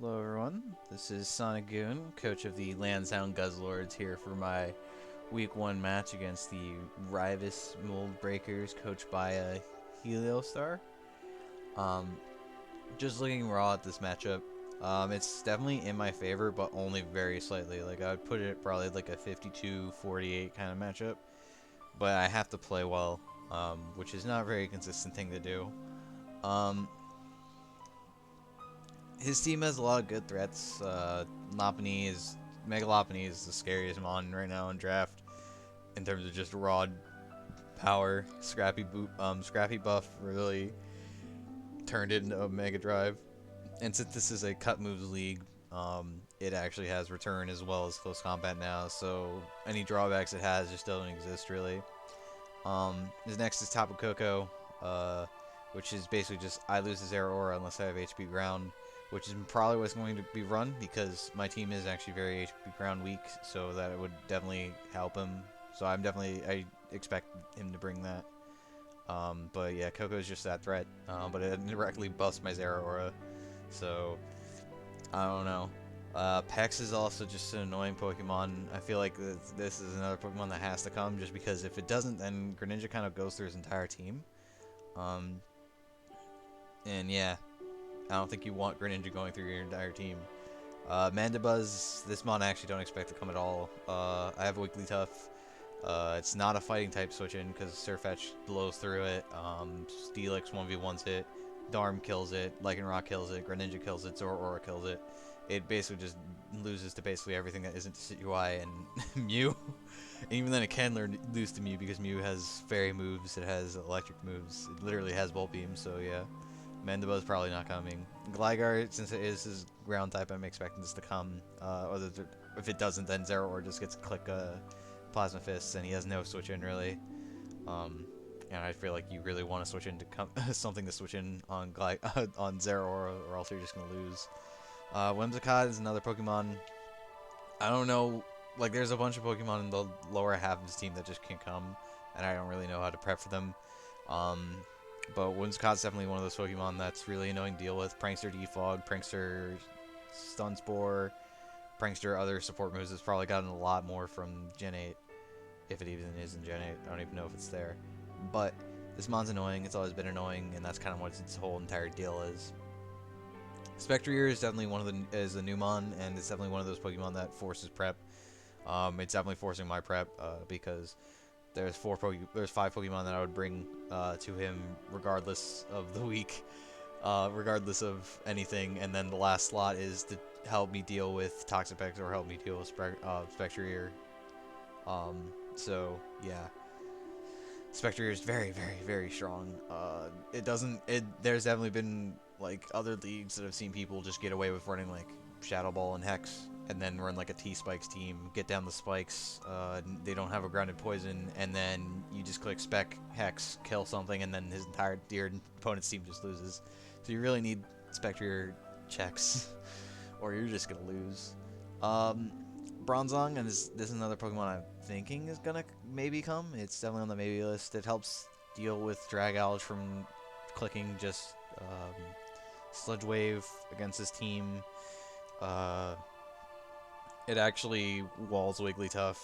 Hello everyone, this is Sonic Goon, coach of the Lansdowne Guzzlords, here for my week 1 match against the Rivas Mold Breakers, coached by Hielowstarr. Um, just looking raw at this matchup, it's definitely in my favor, but only very slightly. Like, I would put it probably like a 52-48 kind of matchup, but I have to play well, which is not a very consistent thing to do. Um, his team has a lot of good threats. Lopunny is Mega Lopunny is the scariest mon right now in draft in terms of just raw power. Scrappy buff really turned it into a Mega Drive, and since this is a cut moves league, it actually has return as well as close combat now. So any drawbacks it has just don't exist really. His next is Tapu Koko, which is basically just I lose his Air Aura unless I have HP Ground, which is probably what's going to be run because my team is actually very HP Ground weak, so that would definitely help him. So I expect him to bring that. But yeah, Koko is just that threat, but it directly buffs my Zera Aura, so I don't know. Pex is also just an annoying Pokemon. I feel like this is another Pokemon that has to come, just because if it doesn't, then Greninja kind of goes through his entire team. Um, and yeah, I don't think you want Greninja going through your entire team. Mandibuzz, this mon I actually don't expect to come at all. I have Wigglytuff. It's not a fighting type switch in because Surfetch blows through it. Steelix 1v1s it. Darm kills it. Lycanroc kills it. Greninja kills it. Zoroark kills it. It basically just loses to basically everything that isn't Decidueye and Mew. And even then it can lose to Mew because Mew has fairy moves, it has electric moves, it literally has Volt Beam, so yeah. Mandibuzz probably not coming. Gligar, since it is his ground type, I'm expecting this to come. If it doesn't, then Zeraor just gets click Plasma Fists, and he has no switch in really. And I feel like you really want to switch in to something to switch in on on Zeraora, or else you're just gonna lose. Whimsicott is another Pokemon. I don't know, like there's a bunch of Pokemon in the lower half of his team that just can't come, and I don't really know how to prep for them. Um, but Whimsicott's definitely one of those Pokemon that's really annoying to deal with. Prankster Defog, Prankster Stun Spore, Prankster other support moves has probably gotten a lot more from Gen 8, if it even is in Gen 8. I don't even know if it's there. But this mon's annoying, it's always been annoying, and that's kind of what its whole entire deal is. Spectrier is definitely is a new mon, and it's definitely one of those Pokemon that forces prep. It's definitely forcing my prep because there's 5 Pokemon that I would bring to him regardless of the week, regardless of anything, and then the last slot is to help me deal with Toxapex or help me deal with Spectrier. So yeah. Spectrier is very, very, very strong. There's definitely been like other leagues that have seen people just get away with running like Shadow Ball and Hex, and then run like a T-Spikes team, get down the spikes. They don't have a grounded poison, and then you just click Spec Hex, kill something, and then your opponent's team just loses. So you really need Spectrier checks, or you're just gonna lose. Bronzong, and this is another Pokemon I'm thinking is gonna maybe come. It's definitely on the maybe list. It helps deal with Drag Ouch from clicking just Sludge Wave against his team. It actually walls Wigglytuff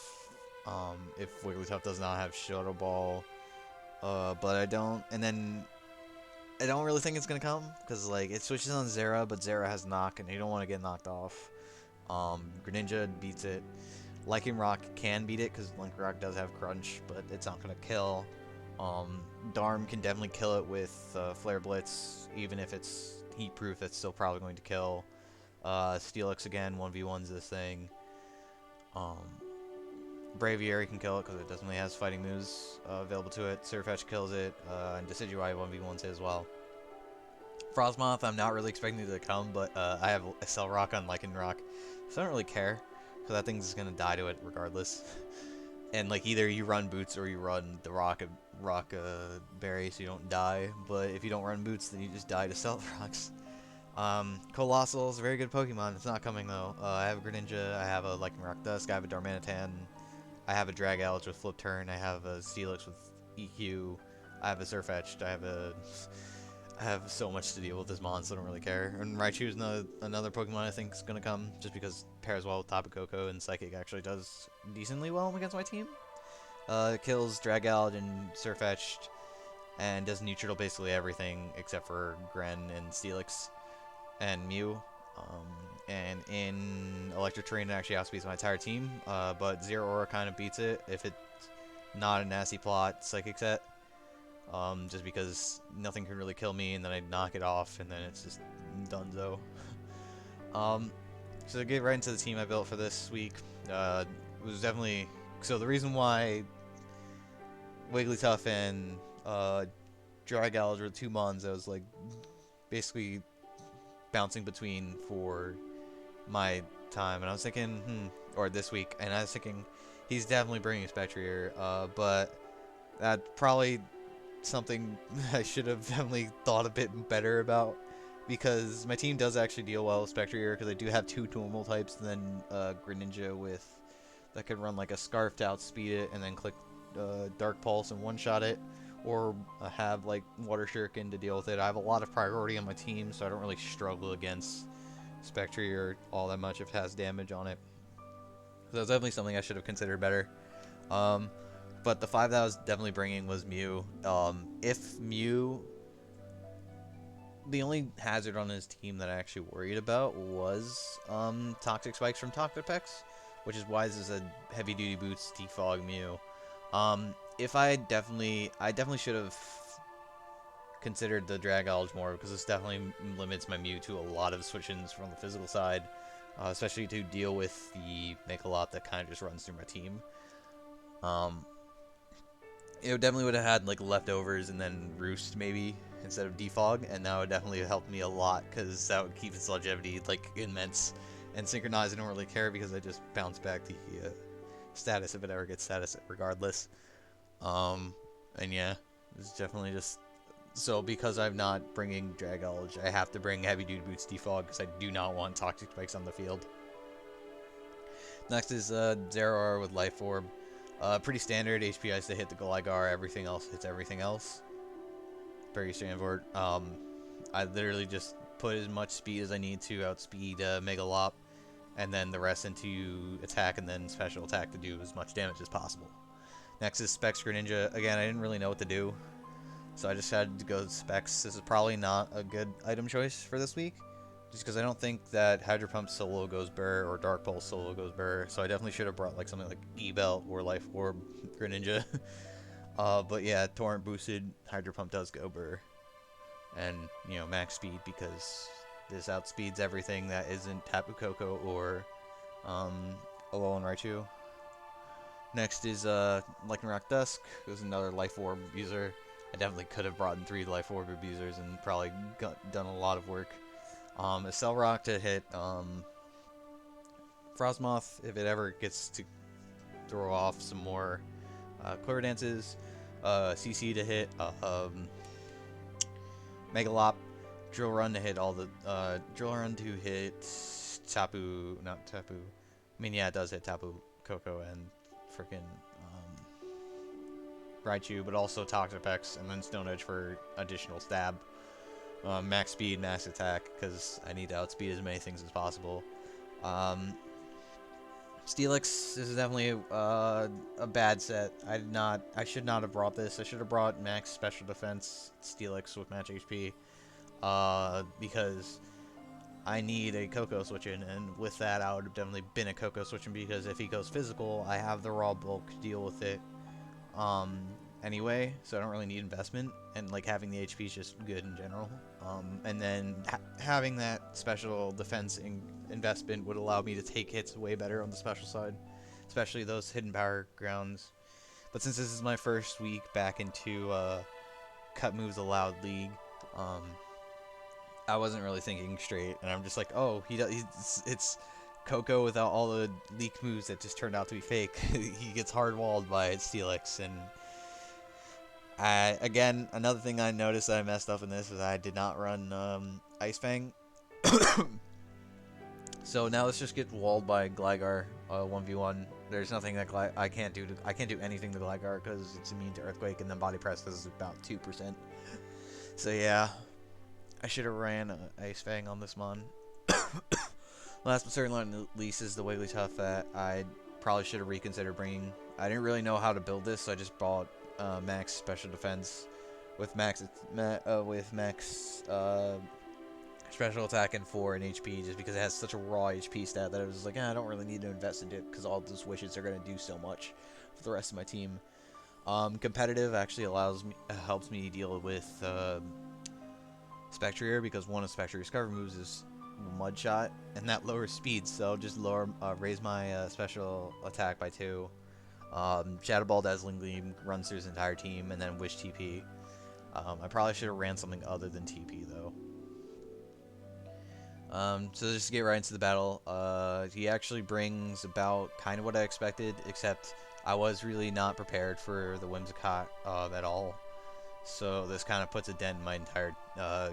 if Wigglytuff does not have Shadow Ball. But I don't, and then I don't really think it's gonna come because like it switches on Zera, but Zera has Knock, and you don't want to get knocked off. Greninja beats it. Lycanroc can beat it because Lycanroc does have Crunch, but it's not gonna kill. Darm can definitely kill it with Flare Blitz, even if it's heat proof. It's still probably going to kill. Steelix again, 1v1s this thing. Braviary can kill it because it definitely has fighting moves available to it. Surfetch kills it, and Decidueye 1v1s it as well. Frostmoth, I'm not really expecting it to come, but I have a Cell Rock on Lycanroc, so I don't really care, because that thing's gonna die to it regardless. And like either you run Boots or you run the Rock Berry so you don't die, but if you don't run Boots, then you just die to Cell Rocks. Colossal is a very good Pokemon. It's not coming though. I have a Greninja, I have a Lycanroc Dusk, I have a Darmanitan, I have a Dragouch with Flip Turn, I have a Steelix with EQ, I have a Surfetch'd, I have a I have so much to deal with this mon, so I don't really care. And Raichu is another Pokemon I think is gonna come, just because it pairs well with Tapu Koko, and Psychic actually does decently well against my team. It kills Dragalled and Sirfetch'd, and does neutral basically everything except for Gren and Steelix and Mew. And in Electric Terrain, it actually outspeeds my entire team, but Zero Aura kind of beats it if it's not a nasty plot Psychic set. Just because nothing can really kill me, and then I knock it off, and then it's just donezo. So to get right into the team I built for this week, it was definitely... So the reason why Wigglytuff and Dragallage were the two mons I was like basically bouncing between for my time, and I was thinking, or this week, and I was thinking he's definitely bringing Spectrier, but that probably something I should have definitely thought a bit better about, because my team does actually deal well with Spectrier, because I do have two normal types, and then Greninja with that could run like a Scarf to outspeed it, and then click Dark Pulse and one-shot it, or have like Water Shuriken to deal with it. I have a lot of priority on my team, so I don't really struggle against Spectrier all that much if it has damage on it. So that's definitely something I should have considered better. But the 5 that I was definitely bringing was Mew. If Mew... The only hazard on his team that I actually worried about was Toxic Spikes from Toxapex, which is why this is a Heavy Duty Boots Defog Mew. If I definitely should have considered the Dragallage more, because this definitely limits my Mew to a lot of switch-ins from the physical side, especially to deal with the Make-a-Lot that kind of just runs through my team. It definitely would have had like leftovers and then Roost maybe instead of Defog, and that would definitely have helped me a lot, because that would keep its longevity like immense. And Synchronize, I don't really care because I just bounce back the status if it ever gets status regardless. And yeah, it's definitely just... So because I'm not bringing Dragallage, I have to bring Heavy Duty Boots Defog, because I do not want Toxic Spikes on the field. Next is Zero Aura with Life Orb. Pretty standard HP has to hit the Gligar, everything else hits everything else. Very standard. I literally just put as much speed as I need to outspeed Megalop, and then the rest into attack and then special attack to do as much damage as possible. Next is Specs Greninja. Again, I didn't really know what to do, so I just had to go with Specs. This is probably not a good item choice for this week, just because I don't think that Hydro Pump solo goes burr or Dark Pulse solo goes burr, so I definitely should have brought like something like E-Belt or Life Orb Greninja. But yeah, Torrent boosted, Hydro Pump does go burr. And, you know, max speed, because this outspeeds everything that isn't Tapu Koko or Alolan Raichu. Next is Lycanroc Dusk, who's another Life Orb user. I definitely could have brought in 3 Life Orb abusers and probably done a lot of work. A Cell Rock to hit Frostmoth if it ever gets to throw off some more Quiver Dances. CC to hit Megalop. Drill Run to hit all the Drill Run to hit Tapu, not Tapu. I mean, yeah, it does hit Tapu Koko and freaking Raichu, but also Toxapex, and then Stone Edge for additional stab. Max speed, max attack, because I need to outspeed as many things as possible. Steelix, this is definitely a bad set. I should not have brought this. I should have brought max special defense Steelix with match HP, because I need a Koko switch-in, and with that I would have definitely been a Koko switch-in, because if he goes physical, I have the raw bulk to deal with it anyway, so I don't really need investment, and like having the HP is just good in general. And then having that special defense investment would allow me to take hits way better on the special side, especially those hidden power grounds. But since this is my first week back into cut moves allowed league, I wasn't really thinking straight, and I'm just like, oh, it's Koko without all the leak moves that just turned out to be fake. He gets hard walled by Steelix, and again, another thing I noticed that I messed up in this is I did not run Ice Fang. So now let's just get walled by Gligar 1v1. There's nothing that I can't do. I can't do anything to Gligar because it's immune to Earthquake, and then Body Press is about 2%. So yeah, I should have ran Ice Fang on this mon. Last but certainly not least is the Wigglytuff that I probably should have reconsidered bringing. I didn't really know how to build this, so I just bought max special defense with max special attack and 4 in HP, just because it has such a raw HP stat that I was like, I don't really need to invest in it because all those wishes are going to do so much for the rest of my team. Competitive actually helps me deal with Spectrier, because one of Spectrier's cover moves is Mud Shot, and that lowers speed, so just raise my special attack by 2. Shadow Ball, Dazzling Gleam runs through his entire team, and then Wish TP. I probably should have ran something other than TP though. So just to get right into the battle, he actually brings about kind of what I expected, except I was really not prepared for the Whimsicott at all. So this kind of puts a dent in my entire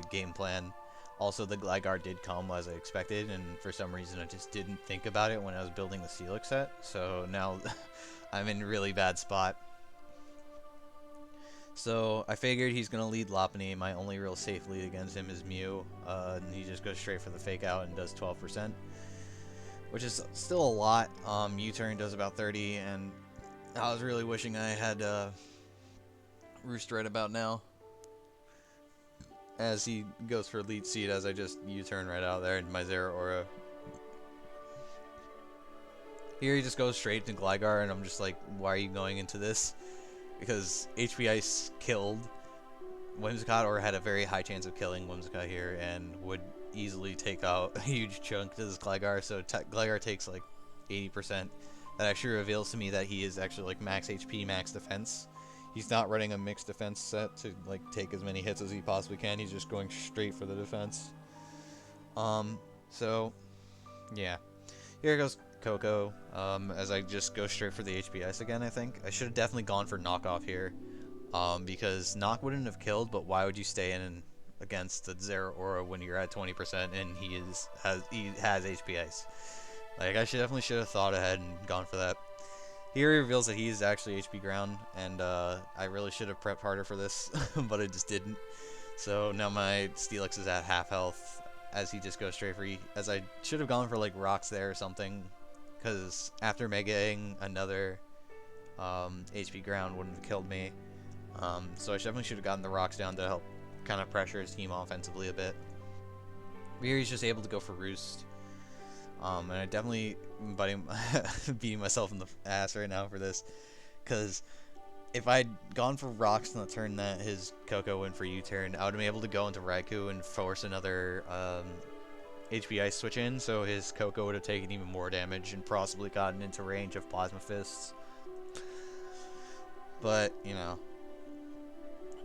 game plan. Also, the Gligar did come as I expected, and for some reason I just didn't think about it when I was building the Steelix set. So now I'm in a really bad spot. So I figured he's going to lead Lopunny. My only real safe lead against him is Mew. And he just goes straight for the Fake Out and does 12%, which is still a lot. U-turn does about 30, and I was really wishing I had Roost right about now, as he goes for Lead Seed as I just U-turn right out there into my Zeraora. Here he just goes straight to Gligar, and I'm just like, why are you going into this? Because HP Ice killed Whimsicott, or had a very high chance of killing Whimsicott here, and would easily take out a huge chunk to this Gligar, so Gligar takes like 80%. That actually reveals to me that he is actually like max HP, max defense. He's not running a mixed defense set to like take as many hits as he possibly can. He's just going straight for the defense. So yeah, here goes Coco. As I just go straight for the HP Ice again. I think I should have definitely gone for knockoff here, because knock wouldn't have killed. But why would you stay in against the Zeraora when you're at 20% and he has HP Ice? Like, I definitely should have thought ahead and gone for that. Here he reveals that he is actually HP Ground, and I really should have prepped harder for this, but I just didn't. So now my Steelix is at half health, as he just goes straight for as I should have gone for like rocks there or something, because after Megaing another HP Ground wouldn't have killed me. So I definitely should have gotten the rocks down to help kind of pressure his team offensively a bit. Here he's just able to go for Roost. And I definitely beating myself in the ass right now for this, because if I'd gone for rocks on the turn that his Coco went for U-turn, I would have been able to go into Raikou and force another HP Ice switch in, so his Coco would have taken even more damage and possibly gotten into range of Plasma Fists. But, you know,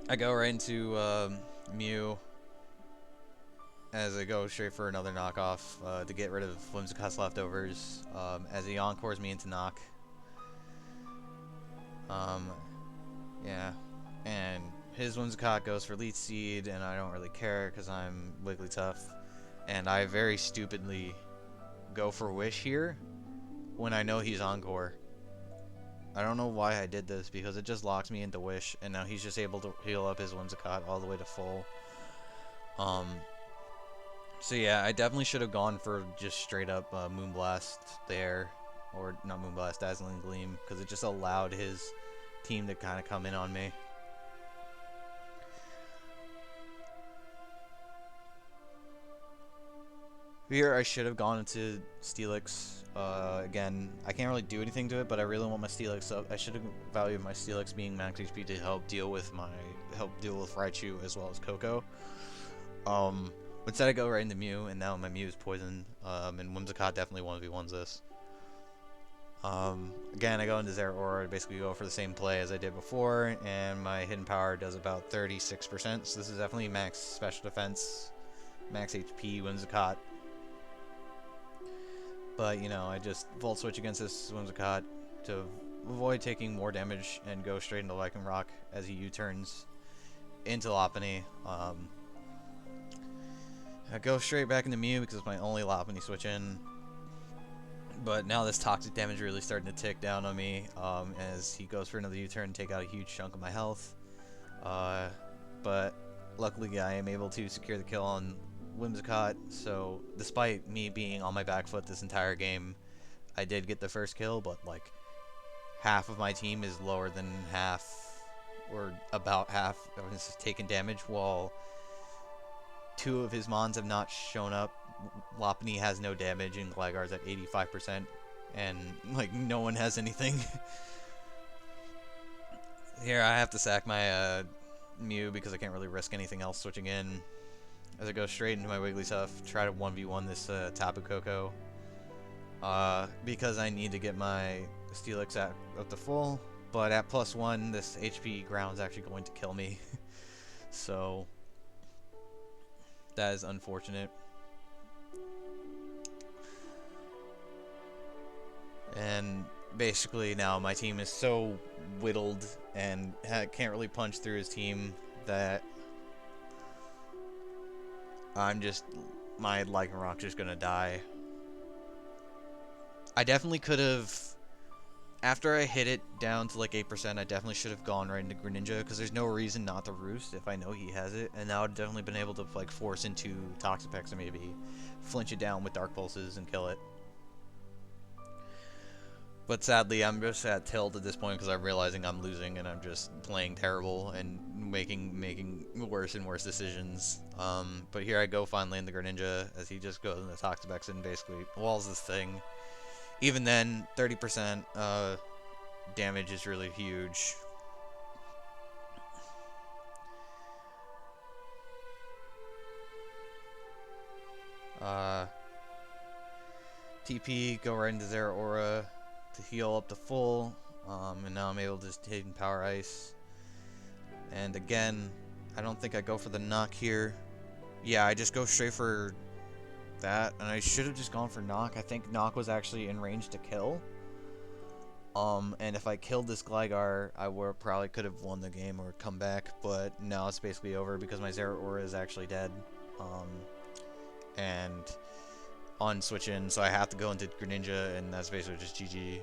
I go right into Mew, as I go straight for another knockoff to get rid of Whimsicott's leftovers, as he encores me into knock. Yeah, and his Whimsicott goes for Leech Seed, and I don't really care because I'm Wigglytuff, and I very stupidly go for Wish here when I know he's Encore. I don't know why I did this, because it just locks me into Wish, and now he's just able to heal up his Whimsicott all the way to full. So yeah, I definitely should have gone for just straight up Moonblast there, or not Moonblast, Dazzling Gleam, because it just allowed his team to kind of come in on me. Here I should have gone into Steelix. Again, I can't really do anything to it, but I really want my Steelix up. I should have valued my Steelix being max HP to help deal with Raichu as well as Coco. Instead I go right into Mew, and now my Mew is poisoned, and Whimsicott definitely 1v1s this. Again, I go into Zeraora to basically go for the same play as I did before, and my Hidden Power does about 36%, so this is definitely max special defense, max HP Whimsicott. But, you know, I just Volt Switch against this Whimsicott to avoid taking more damage and go straight into Lycanroc as he U-turns into Lopunny. I go straight back into Mew because it's my only Lopunny switch in. But now this toxic damage really starting to tick down on me, as he goes for another U-turn and take out a huge chunk of my health. But luckily I am able to secure the kill on Whimsicott, so despite me being on my back foot this entire game, I did get the first kill, but like half of my team is lower than half, or about half, is taking damage, while 2 of his mons have not shown up. Lopunny has no damage, and Gligar's at 85%, and like no one has anything. Here I have to sack my Mew because I can't really risk anything else switching in. As I go straight into my Wigglytuff, try to 1v1 this Tapu Koko. Because I need to get my Steelix up to full, but at +1, this HP ground is actually going to kill me. So, that is unfortunate. And basically now my team is so whittled and can't really punch through his team that my Lycanroc just gonna die. I definitely could have, after I hit it down to like 8%, I definitely should have gone right into Greninja, because there's no reason not to Roost if I know he has it, and now I've definitely been able to like force into Toxapex and maybe flinch it down with Dark Pulses and kill it. But sadly, I'm just at tilt at this point because I'm realizing I'm losing and I'm just playing terrible and making worse and worse decisions. But here I go finally in the Greninja as he just goes into Toxapex and basically walls this thing. Even then, 30% damage is really huge. TP, go right into Zeraora to heal up to full, and now I'm able to just hit Power Ice. And again, I don't think I go for the knock here. Yeah, I just go straight for that, and I should have just gone for knock. I think knock was actually in range to kill. And if I killed this Gligar, I probably could have won the game or come back, but now it's basically over because my Zeraora is actually dead. And on switch in, so I have to go into Greninja, and that's basically just GG.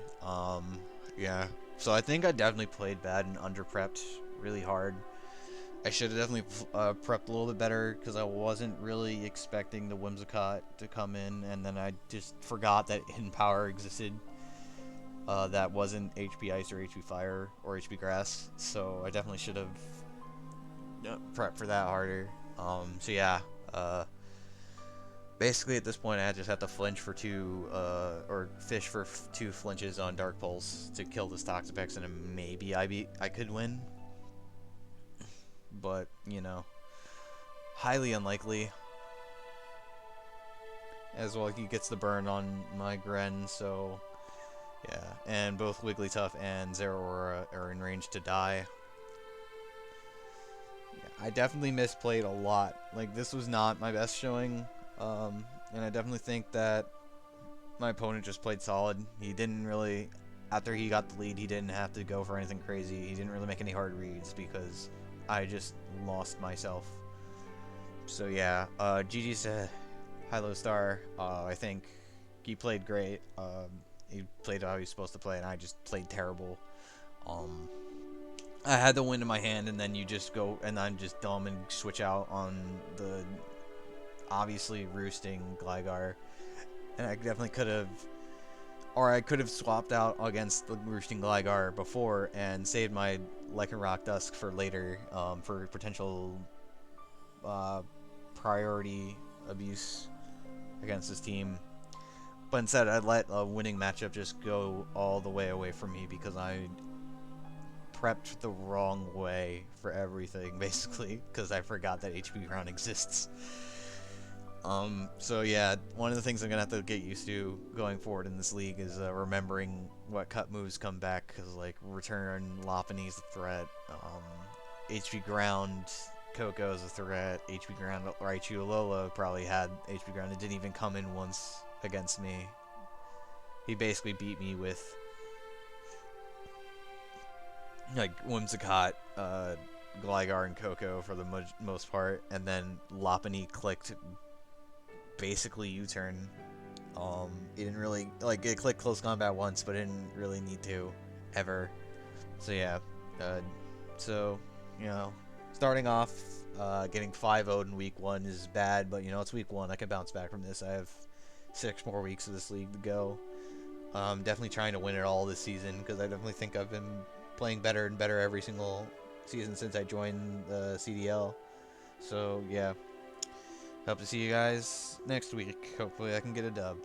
Yeah, so I think I definitely played bad and under-prepped really hard. I should have definitely prepped a little bit better, because I wasn't really expecting the Whimsicott to come in, and then I just forgot that Hidden Power existed. That wasn't HP Ice or HP Fire or HP Grass, so I definitely should have prepped for that harder. So yeah, basically at this point I just have to flinch for 2, or fish for 2 flinches on Dark Pulse to kill this Toxapex, and then maybe I could win. But, you know, highly unlikely. As well, he gets the burn on my Gren, so yeah. And both Wigglytuff and Zeraora are in range to die. Yeah, I definitely misplayed a lot. Like, this was not my best showing. And I definitely think that my opponent just played solid. He didn't really, after he got the lead, he didn't have to go for anything crazy. He didn't really make any hard reads because I just lost myself. So yeah, GG's to Hielowstarr. I think he played great. He played how he's supposed to play, and I just played terrible. I had the win in my hand, and then you just go, and I'm just dumb and switch out on the obviously roosting Gligar, and I definitely could have, or I could have swapped out against the roosting Gligar before and saved my Lycanroc Dusk for later, for potential priority abuse against this team. But instead, I let a winning matchup just go all the way away from me because I prepped the wrong way for everything, basically, because I forgot that HP ground exists. So yeah, one of the things I'm gonna have to get used to going forward in this league is remembering what cut moves come back, because like return Lopunny's a threat, HP ground Koko is a threat, HP ground Raichu Alola probably had HP ground. It didn't even come in once against me. He basically beat me with like Whimsicott, Gligar, and Koko for the most part, and then Lopunny clicked basically U-turn. It didn't really, like, it clicked close combat once, but it didn't really need to ever. So yeah, so you know, starting off Getting 5-0'd in week 1 is bad, but you know, it's week 1. I can bounce back from this. I have 6 more weeks of this league to go. Definitely trying to win it all this season because I definitely think I've been playing better and better every single season since I joined the CDL. So yeah, hope to see you guys next week. Hopefully I can get a dub.